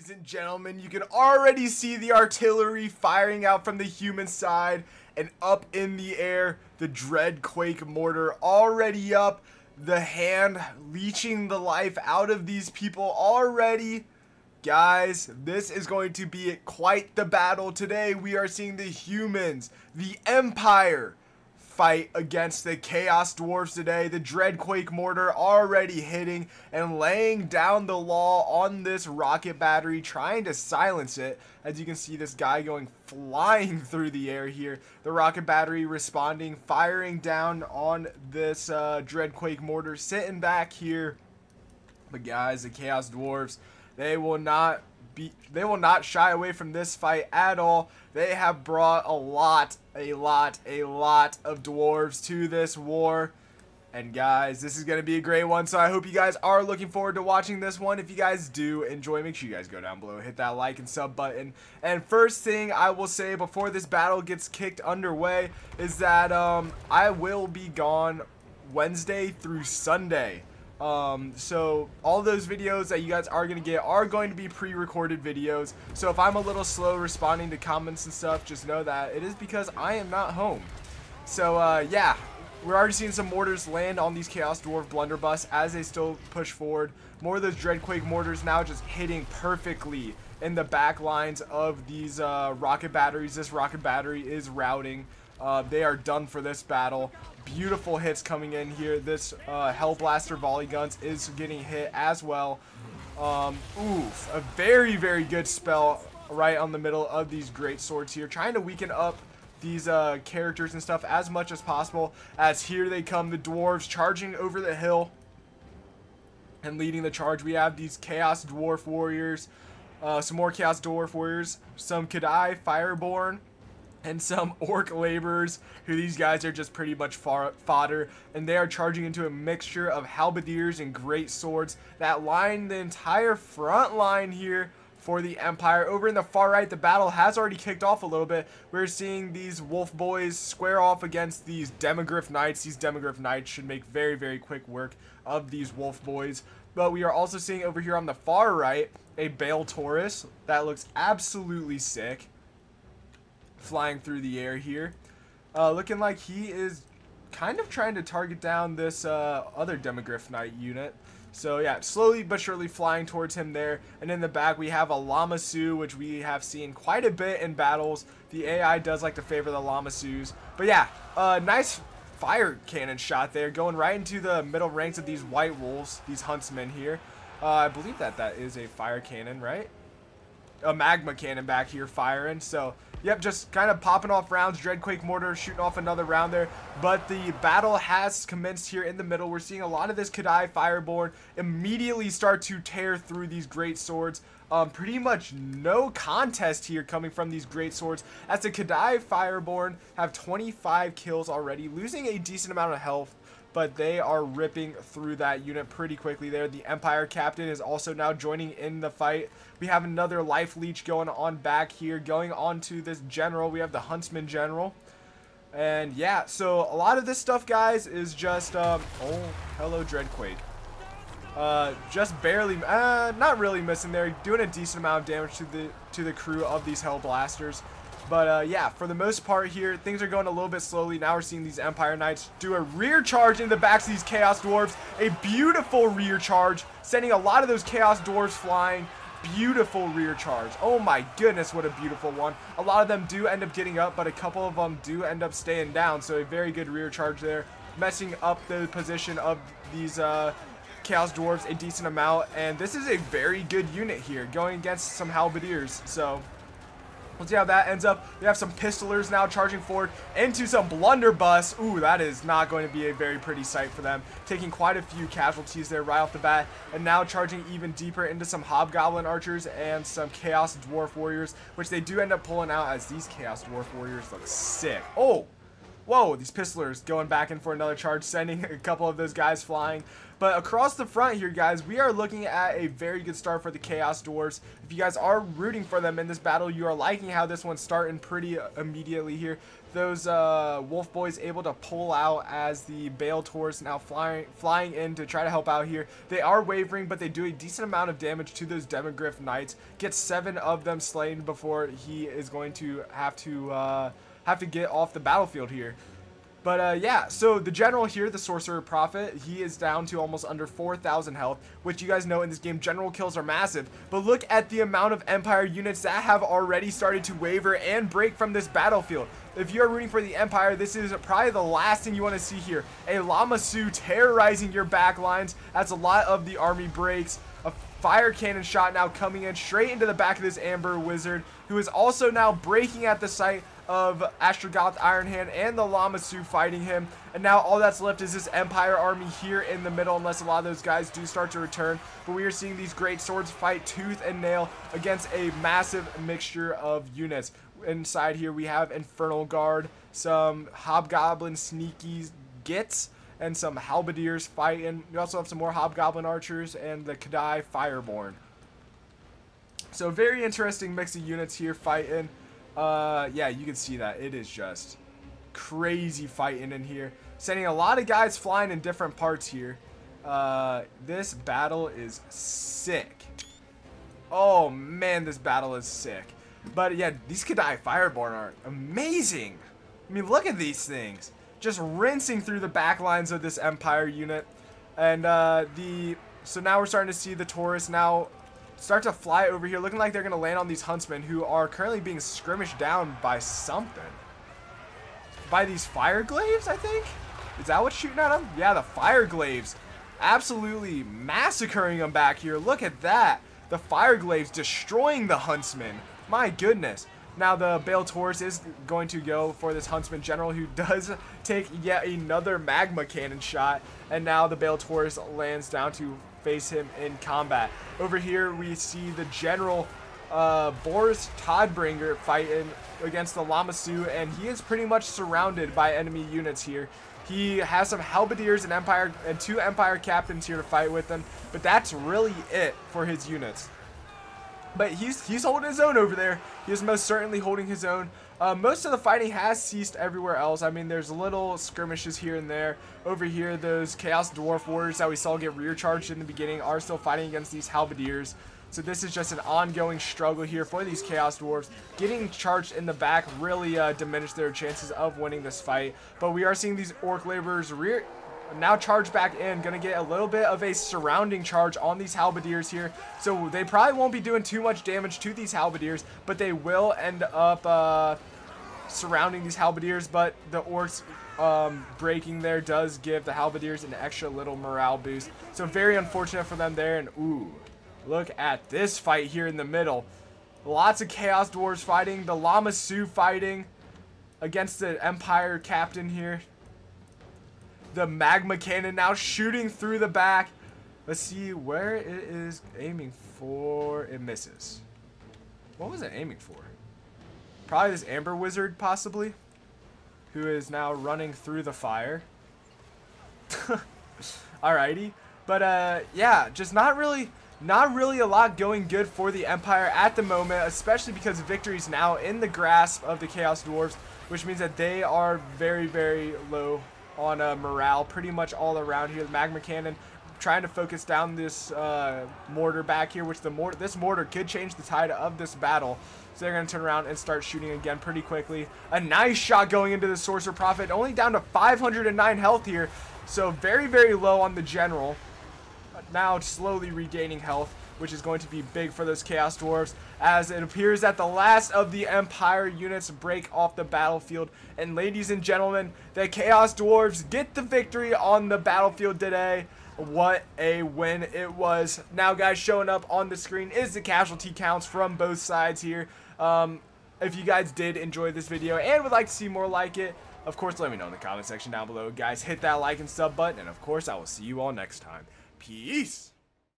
Ladies and gentlemen, you can already see the artillery firing out from the human side, and up in the air, the Dreadquake mortar already up, the hand leeching the life out of these people already. Guys, this is going to be quite the battle today. We are seeing the humans, the Empire, fight against the Chaos Dwarves today. The Dreadquake mortar already hitting and laying down the law on this rocket battery, trying to silence it. As you can see, this guy going flying through the air here. The rocket battery responding, firing down on this Dreadquake mortar, sitting back here. But guys, the Chaos Dwarves, they will not shy away from this fight at all. They have brought a lot of dwarves to this war. And guys, this is going to be a great one. So I hope you guys are looking forward to watching this one. If you guys do enjoy, make sure you guys go down below, hit that like and sub button. And first thing I will say before this battle gets kicked underway is that I will be gone Wednesday through Sunday. So all those videos that you guys are going to get are going to be pre-recorded videos. So if I'm a little slow responding to comments and stuff, just know that it is because I am not home. So yeah, we're already seeing some mortars land on these Chaos Dwarf blunderbuss as they still push forward. More of those Dreadquake mortars now just hitting perfectly in the back lines of these rocket batteries. This rocket battery is routing. They are done for this battle. Beautiful hits coming in here. This Hellblaster volley guns is getting hit as well. Oof, a very good spell right on the middle of these great swords here, trying to weaken up these characters and stuff as much as possible. As here they come, the dwarves charging over the hill and leading the charge. We have these Chaos Dwarf warriors, some more Chaos Dwarf warriors, some Kadai Fireborn, and some orc laborers, who these guys are just pretty much fodder, and they are charging into a mixture of halberdiers and great swords that line the entire front line here for the Empire. Over in the far right, the battle has already kicked off a little bit. We're seeing these wolf boys square off against these Demogryph knights. These Demogryph knights should make very quick work of these wolf boys. But we are also seeing over here on the far right a Bale Taurus that looks absolutely sick, flying through the air here, looking like he is kind of trying to target down this other Demogryph Knight unit. So yeah, slowly but surely flying towards him there. And in the back we have a Lamassu, which we have seen quite a bit in battles. The AI does like to favor the Lamassus. But yeah, nice fire cannon shot there, going right into the middle ranks of these white wolves, these huntsmen here. I believe that is a fire cannon, right? A magma cannon back here firing. So yep, just kind of popping off rounds. Dreadquake mortar shooting off another round there. But the battle has commenced here in the middle. We're seeing a lot of this Kadai Fireborn immediately start to tear through these great swords. Pretty much no contest here coming from these great swords, as the Kadai Fireborn have 25 kills already, losing a decent amount of health, but they are ripping through that unit pretty quickly there. The Empire Captain is also now joining in the fight. We have another Life Leech going on back here, going on to this General. We have the Huntsman General. And yeah, so a lot of this stuff, guys, is just, oh, hello Dreadquake. Just barely, not really missing there, doing a decent amount of damage to the crew of these Hellblasters. But yeah, for the most part here, things are going a little bit slowly. Now we're seeing these Empire Knights do a rear charge in the backs of these Chaos Dwarves. A beautiful rear charge, sending a lot of those Chaos Dwarves flying. Beautiful rear charge. Oh my goodness, what a beautiful one. A lot of them do end up getting up, but a couple of them do end up staying down. So a very good rear charge there, messing up the position of these Chaos Dwarves a decent amount. And this is a very good unit here, going against some halberdiers. So we'll see how that ends up. We have some pistolers now charging forward into some blunderbuss. Ooh, that is not going to be a very pretty sight for them. Taking quite a few casualties there right off the bat. And now charging even deeper into some Hobgoblin Archers and some Chaos Dwarf Warriors, which they do end up pulling out, as these Chaos Dwarf Warriors look sick. Oh! Whoa, these pistolers going back in for another charge, sending a couple of those guys flying. But across the front here, guys, we are looking at a very good start for the Chaos Dwarves. If you guys are rooting for them in this battle, you are liking how this one's starting pretty immediately here. Those Wolf Boys able to pull out as the Bale Taurus now flying in to try to help out here. They are wavering, but they do a decent amount of damage to those Demogryph Knights. Get 7 of them slain before he is going to have to get off the battlefield here. But yeah, so the general here, the Sorcerer Prophet, he is down to almost under 4,000 health, which you guys know in this game, general kills are massive. But look at the amount of Empire units that have already started to waver and break from this battlefield. If you're rooting for the Empire, this is probably the last thing you want to see here. A Lamassu terrorizing your back lines as a lot of the army breaks. A fire cannon shot now coming in straight into the back of this Amber Wizard, who is also now breaking at the sight of Astrogoth Ironhand and the Lamassu fighting him. And now all that's left is this Empire army here in the middle, unless a lot of those guys do start to return. But we are seeing these great swords fight tooth and nail against a massive mixture of units. Inside here we have Infernal Guard, some Hobgoblin Sneaky Gits, and some Halberdiers fighting. We also have some more Hobgoblin Archers and the Kadai Fireborn. So very interesting mix of units here fighting. Yeah, you can see that. It is just crazy fighting in here. Sending a lot of guys flying in different parts here. This battle is sick. Oh, man, this battle is sick. But, yeah, these Kadai Fireborn are amazing. I mean, look at these things. Just rinsing through the back lines of this Empire unit. And, so now we're starting to see the Taurus now start to fly over here, looking like they're going to land on these huntsmen who are currently being skirmished down by something. By these fire glaives, I think? Is that what's shooting at them? Yeah, the fire glaives. Absolutely massacring them back here. Look at that. The fire glaives destroying the huntsmen. My goodness. Now the Bale Taurus is going to go for this Huntsman General, who does take yet another Magma Cannon shot. And now the Bale Taurus lands down to face him in combat. Over here we see the General Boris Todbringer fighting against the Lamassu, and he is pretty much surrounded by enemy units here. He has some Halberdiers and 2 Empire Captains here to fight with him, but that's really it for his units. But he's holding his own over there. He is most certainly holding his own. Most of the fighting has ceased everywhere else. I mean, there's little skirmishes here and there. Over here, those Chaos Dwarf Warriors that we saw get rear charged in the beginning are still fighting against these Halberdiers. So this is just an ongoing struggle here for these Chaos Dwarves. Getting charged in the back really diminished their chances of winning this fight. But we are seeing these Orc Laborers now charge back in, gonna get a little bit of a surrounding charge on these Halberdiers here. So they probably won't be doing too much damage to these Halberdiers, but they will end up surrounding these Halberdiers. But the Orcs breaking there does give the Halberdiers an extra little morale boost. So very unfortunate for them there. And ooh, look at this fight here in the middle. Lots of Chaos Dwarves fighting, the Lamassu fighting against the Empire Captain here. The Magma Cannon now shooting through the back. Let's see where it is aiming for. It misses. What was it aiming for? Probably this Amber Wizard, possibly, who is now running through the fire. Alrighty. But yeah, just not really a lot going good for the Empire at the moment, especially because victory is now in the grasp of the Chaos Dwarves, which means that they are very, very low on morale pretty much all around here. The Magma Cannon trying to focus down this mortar back here, which this mortar could change the tide of this battle. So they're going to turn around and start shooting again pretty quickly. A nice shot going into the Sorcerer Prophet, only down to 509 health here. So very, very low on the General. Now slowly regaining health, which is going to be big for those Chaos Dwarves, as it appears that the last of the Empire units break off the battlefield. And ladies and gentlemen, the Chaos Dwarves get the victory on the battlefield today. What a win it was. Now, guys, showing up on the screen is the casualty counts from both sides here. If you guys did enjoy this video and would like to see more like it, of course, let me know in the comment section down below. Guys, hit that like and sub button, and of course, I will see you all next time. Peace!